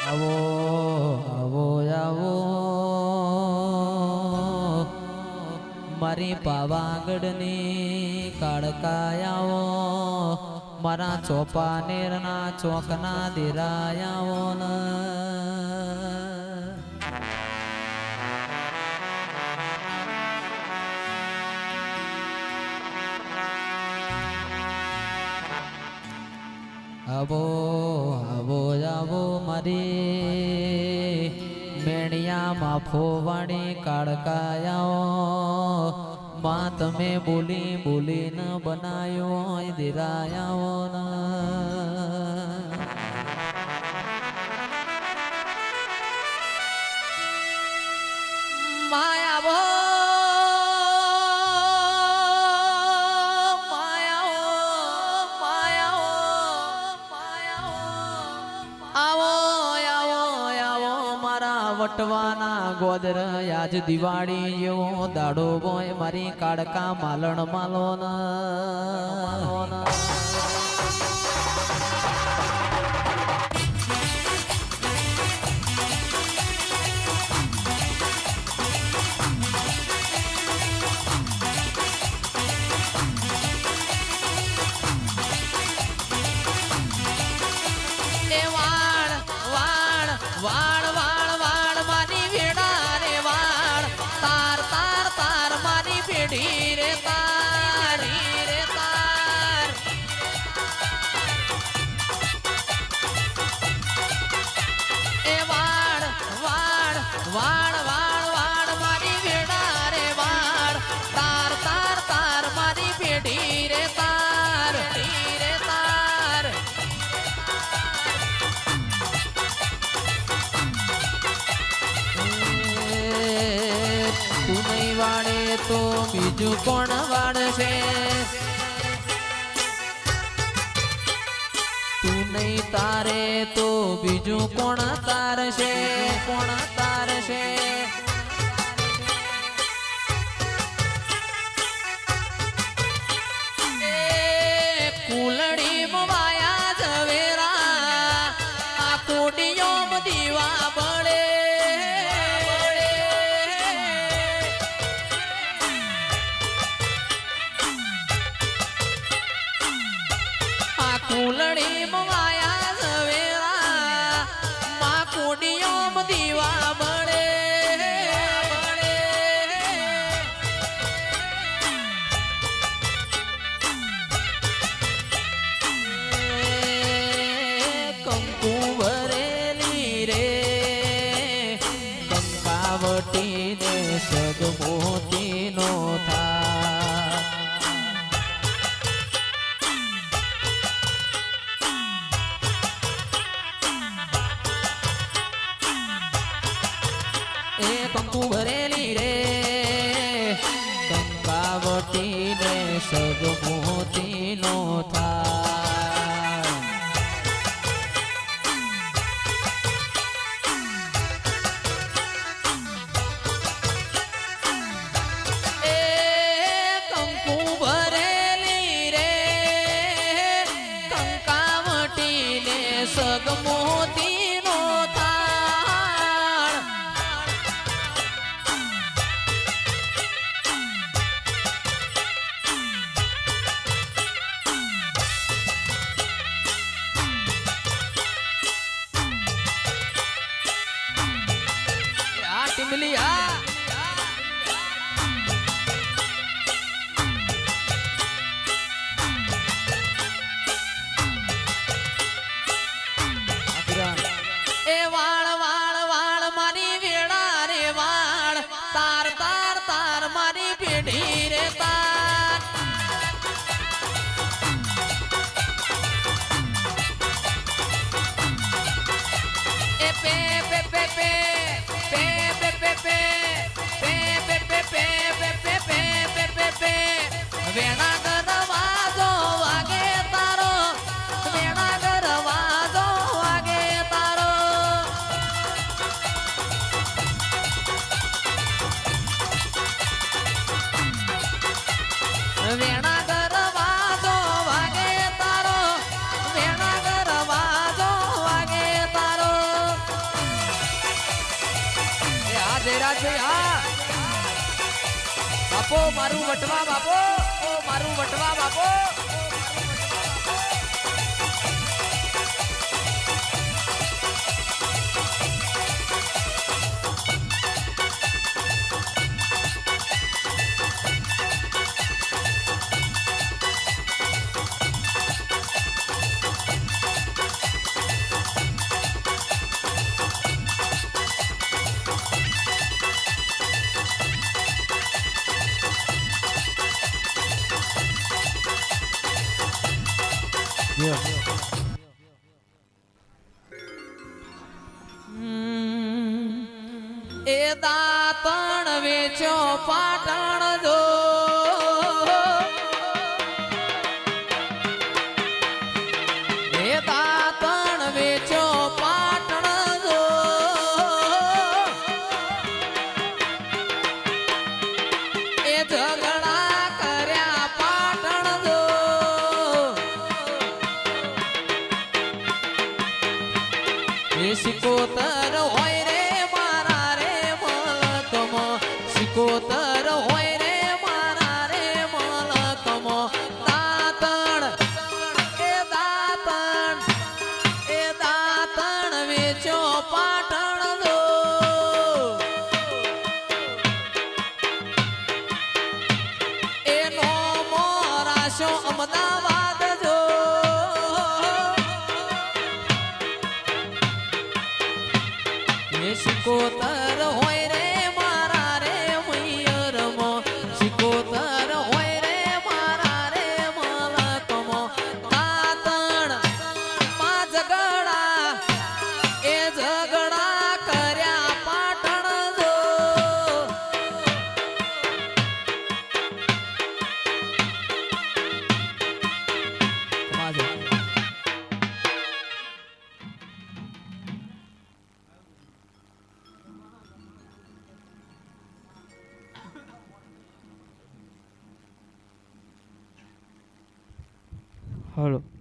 આવો આવો આવો મારી પાવાગઢની કાળકાયાઓ મારા ચોપાનેરના ચોકના દેરાયાઓ આવો આવો આવો મારી મેણિયામાં ફોવાણી કાળકાયાઓ માં તમે બોલી બોલીને બનાયો દેરાયાઓ માયાવો વટવાના ગોદર આજ દિવાળી જેવો દાડો બોય મારી કાળકા માલણ માલો વાળ વાળ વાળ મારી વેડા રે વાળ તાર તાર તાર મારી પેઢી રે તારી રે તાર એ વાળ વાળ વાળ વાળ વાળ મારી વેડા રે વાળ તાર તાર તાર મારી પેઢી રે તાર રે તાર તું નહીં વાળે તો બીજું કોણ વાળશે તું નહીં તારે તો બીજું કોણ તારશે કોણ તારશે કુલડી મવાયા ઝવેરા આ કોડીઓ દીવા બળે કુલડી મવાયા ઝવેરા માં કોડીઓ દીવા બળે કંકુ ભરેલી રે કંકાવટી ને સદમોતી નો થા એ કંકુ ભરેલી રે કંકાવટી ને સદમોતી નો થાય એ કંકુ ભરેલી રે કંકાવટી ને સદમોતી નો થાય એ વાળ વાળ વાળ મારી વેડા રે વાળ તાર તાર તાર મારી પેઢી રે તાર એ પે પે પે પે પે પે પે પે પ્રકાશભાઈ હા બાપો મારું વટવા બાપો ઓ મારું વટવા બાપો એ દાતણ વેચો પાટણ જો એ દાતણ વેચો પાટણ જો એ ઝઘડા કર્યા પાટણ જો એ સિકોતર હોય રે મારા રે મલકમો સિકોતર હોય રે મારા રે મલકમો દાતણ એ દાતણ વેચો પાટણ જો એનો મોરાશો અમદાવાદ જો સિકોતર હોય રે મારા રે મૈયરમો સિકોતર હોય રે મારા રે મલકમો દાતણ માં ઝઘડા એ ઝઘડા કર્યા પાટણ જો Halo.